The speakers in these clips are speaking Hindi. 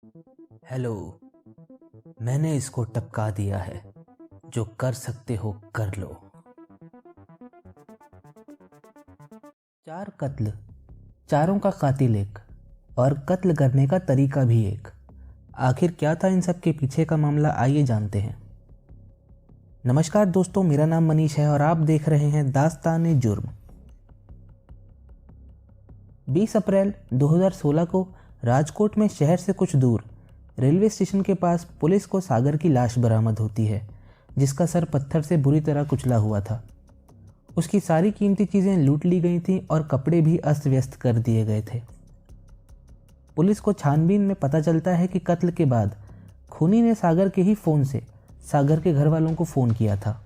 हेलो। मैंने इसको टपका दिया है, जो कर सकते हो कर लो। चार कत्ल, चारों का कातिल एक, और कत्ल करने का तरीका भी एक। आखिर क्या था इन सब के पीछे का मामला, आइए जानते हैं। नमस्कार दोस्तों, मेरा नाम मनीष है और आप देख रहे हैं दास्तान जुर्म। 20 अप्रैल 2016 को राजकोट में शहर से कुछ दूर रेलवे स्टेशन के पास पुलिस को सागर की लाश बरामद होती है, जिसका सर पत्थर से बुरी तरह कुचला हुआ था। उसकी सारी कीमती चीज़ें लूट ली गई थीं और कपड़े भी अस्त व्यस्त कर दिए गए थे। पुलिस को छानबीन में पता चलता है कि कत्ल के बाद खूनी ने सागर के ही फ़ोन से सागर के घर वालों को फ़ोन किया था,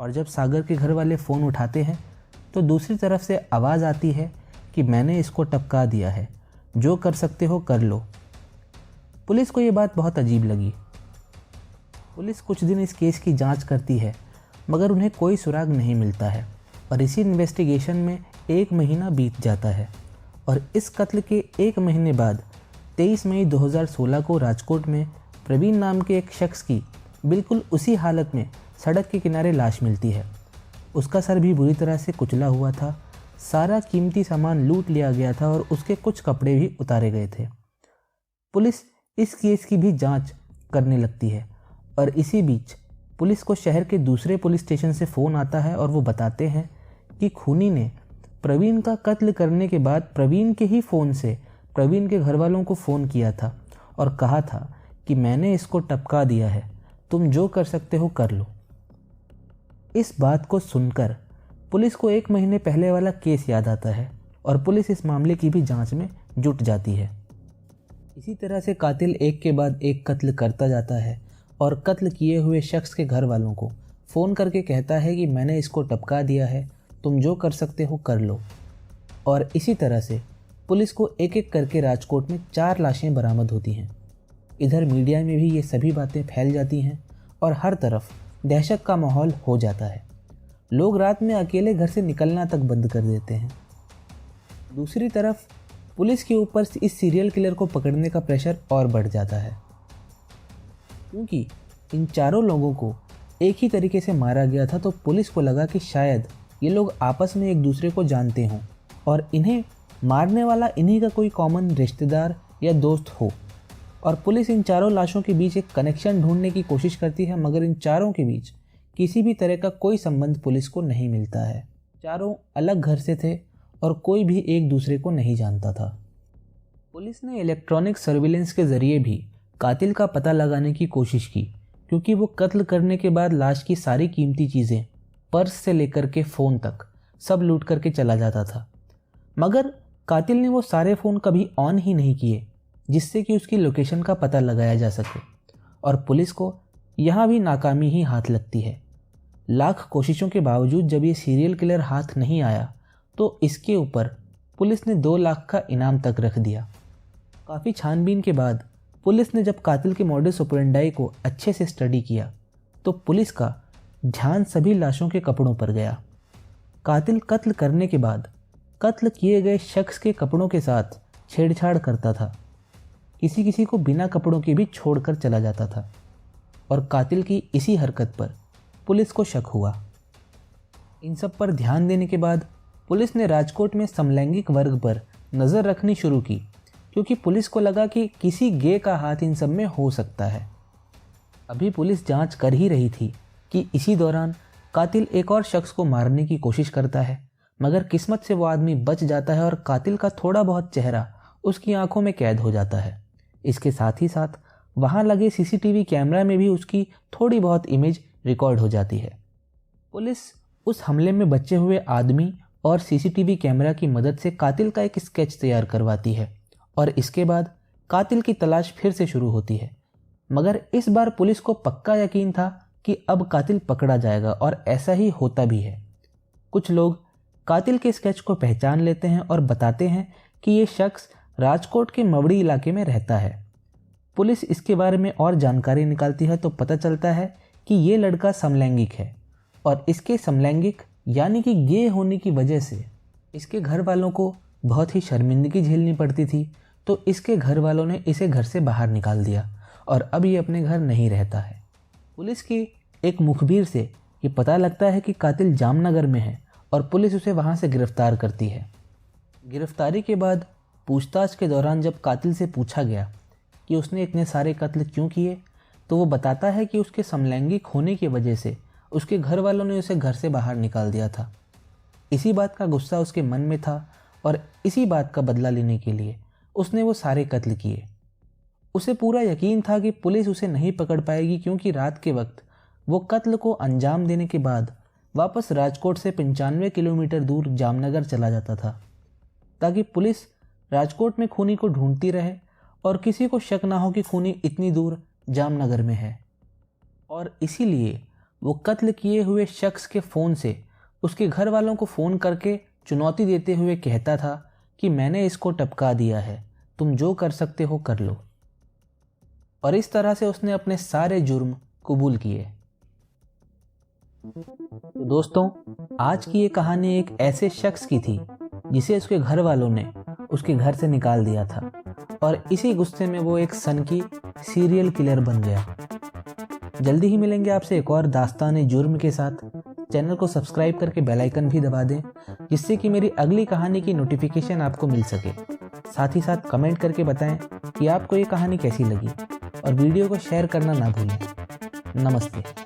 और जब सागर के घर वाले फ़ोन उठाते हैं तो दूसरी तरफ से आवाज़ आती है कि मैंने इसको टपका दिया है, जो कर सकते हो कर लो। पुलिस को ये बात बहुत अजीब लगी। पुलिस कुछ दिन इस केस की जांच करती है, मगर उन्हें कोई सुराग नहीं मिलता है, और इसी इन्वेस्टिगेशन में 1 महीना बीत जाता है। और इस कत्ल के 1 महीने बाद 23 मई 2016 को राजकोट में प्रवीण नाम के एक शख्स की बिल्कुल उसी हालत में सड़क के किनारे लाश मिलती है। उसका सर भी बुरी तरह से कुचला हुआ था, सारा कीमती सामान लूट लिया गया था और उसके कुछ कपड़े भी उतारे गए थे। पुलिस इस केस की भी जांच करने लगती है, और इसी बीच पुलिस को शहर के दूसरे पुलिस स्टेशन से फ़ोन आता है और वो बताते हैं कि खूनी ने प्रवीण का कत्ल करने के बाद प्रवीण के ही फ़ोन से प्रवीण के घर वालों को फ़ोन किया था और कहा था कि मैंने इसको टपका दिया है, तुम जो कर सकते हो कर लो। इस बात को सुनकर पुलिस को 1 महीने पहले वाला केस याद आता है और पुलिस इस मामले की भी जांच में जुट जाती है। इसी तरह से कातिल एक के बाद एक कत्ल करता जाता है और कत्ल किए हुए शख्स के घर वालों को फ़ोन करके कहता है कि मैंने इसको टपका दिया है, तुम जो कर सकते हो कर लो। और इसी तरह से पुलिस को एक एक करके राजकोट में 4 लाशें बरामद होती हैं। इधर मीडिया में भी ये सभी बातें फैल जाती हैं और हर तरफ दहशत का माहौल हो जाता है। लोग रात में अकेले घर से निकलना तक बंद कर देते हैं। दूसरी तरफ पुलिस के ऊपर इस सीरियल किलर को पकड़ने का प्रेशर और बढ़ जाता है, क्योंकि इन चारों लोगों को एक ही तरीके से मारा गया था। तो पुलिस को लगा कि शायद ये लोग आपस में एक दूसरे को जानते हों और इन्हें मारने वाला इन्हीं का कोई कॉमन रिश्तेदार या दोस्त हो। और पुलिस इन चारों लाशों के बीच एक कनेक्शन ढूंढने की कोशिश करती है, मगर इन चारों के बीच किसी भी तरह का कोई संबंध पुलिस को नहीं मिलता है। चारों अलग घर से थे और कोई भी एक दूसरे को नहीं जानता था। पुलिस ने इलेक्ट्रॉनिक सर्विलेंस के ज़रिए भी कातिल का पता लगाने की कोशिश की, क्योंकि वो कत्ल करने के बाद लाश की सारी कीमती चीज़ें, पर्स से लेकर के फ़ोन तक सब लूट करके चला जाता था। मगर कातिल ने वो सारे फ़ोन कभी ऑन ही नहीं किए, जिससे कि उसकी लोकेशन का पता लगाया जा सके। और पुलिस को यहाँ भी नाकामी ही हाथ लगती है। लाख कोशिशों के बावजूद जब ये सीरियल किलर हाथ नहीं आया, तो इसके ऊपर पुलिस ने 2 लाख का इनाम तक रख दिया। काफ़ी छानबीन के बाद पुलिस ने जब कातिल के मॉडस ऑपरेंडाई को अच्छे से स्टडी किया, तो पुलिस का ध्यान सभी लाशों के कपड़ों पर गया। कातिल कत्ल करने के बाद कत्ल किए गए शख्स के कपड़ों के साथ छेड़छाड़ करता था, किसी किसी को बिना कपड़ों के भी छोड़कर चला जाता था। और कातिल की इसी हरकत पर पुलिस को शक हुआ। इन सब पर ध्यान देने के बाद पुलिस ने राजकोट में समलैंगिक वर्ग पर नज़र रखनी शुरू की, क्योंकि पुलिस को लगा कि किसी गे का हाथ इन सब में हो सकता है। अभी पुलिस जांच कर ही रही थी कि इसी दौरान कातिल एक और शख्स को मारने की कोशिश करता है, मगर किस्मत से वो आदमी बच जाता है और कातिल का थोड़ा बहुत चेहरा उसकी आंखों में कैद हो जाता है। इसके साथ ही साथ वहाँ लगे सीसीटीवी कैमरा में भी उसकी थोड़ी बहुत इमेज रिकॉर्ड हो जाती है। पुलिस उस हमले में बचे हुए आदमी और सीसीटीवी कैमरा की मदद से कातिल का एक स्केच तैयार करवाती है, और इसके बाद कातिल की तलाश फिर से शुरू होती है। मगर इस बार पुलिस को पक्का यकीन था कि अब कातिल पकड़ा जाएगा, और ऐसा ही होता भी है। कुछ लोग कातिल के स्केच को पहचान लेते हैं और बताते हैं कि ये शख्स राजकोट के मवड़ी इलाके में रहता है। पुलिस इसके बारे में और जानकारी निकालती है तो पता चलता है कि ये लड़का समलैंगिक है, और इसके समलैंगिक यानी कि गे होने की वजह से इसके घर वालों को बहुत ही शर्मिंदगी झेलनी पड़ती थी, तो इसके घर वालों ने इसे घर से बाहर निकाल दिया और अब ये अपने घर नहीं रहता है। पुलिस की एक मुखबिर से ये पता लगता है कि कातिल जामनगर में है और पुलिस उसे वहाँ से गिरफ्तार करती है। गिरफ्तारी के बाद पूछताछ के दौरान जब कातिल से पूछा गया कि उसने इतने सारे कत्ल क्यों किए, तो वो बताता है कि उसके समलैंगिक होने की वजह से उसके घर वालों ने उसे घर से बाहर निकाल दिया था। इसी बात का गुस्सा उसके मन में था और इसी बात का बदला लेने के लिए उसने वो सारे कत्ल किए। उसे पूरा यकीन था कि पुलिस उसे नहीं पकड़ पाएगी, क्योंकि रात के वक्त वो कत्ल को अंजाम देने के बाद वापस राजकोट से 95 किलोमीटर दूर जामनगर चला जाता था, ताकि पुलिस राजकोट में खूनी को ढूंढती रहे और किसी को शक ना हो कि खूनी इतनी दूर जामनगर में है। और इसीलिए वो कत्ल किए हुए शख्स के फ़ोन से उसके घर वालों को फ़ोन करके चुनौती देते हुए कहता था कि मैंने इसको टपका दिया है, तुम जो कर सकते हो कर लो। और इस तरह से उसने अपने सारे जुर्म कबूल किए। तो दोस्तों, आज की ये कहानी एक ऐसे शख्स की थी जिसे उसके घर वालों ने उसके घर से निकाल दिया था और इसी गुस्से में वो एक सनकी सीरियल किलर बन गया। जल्दी ही मिलेंगे आपसे एक और दास्तान जुर्म के साथ। चैनल को सब्सक्राइब करके बेल आइकन भी दबा दें, जिससे कि मेरी अगली कहानी की नोटिफिकेशन आपको मिल सके। साथ ही साथ कमेंट करके बताएं कि आपको ये कहानी कैसी लगी और वीडियो को शेयर करना ना भूलें। नमस्ते।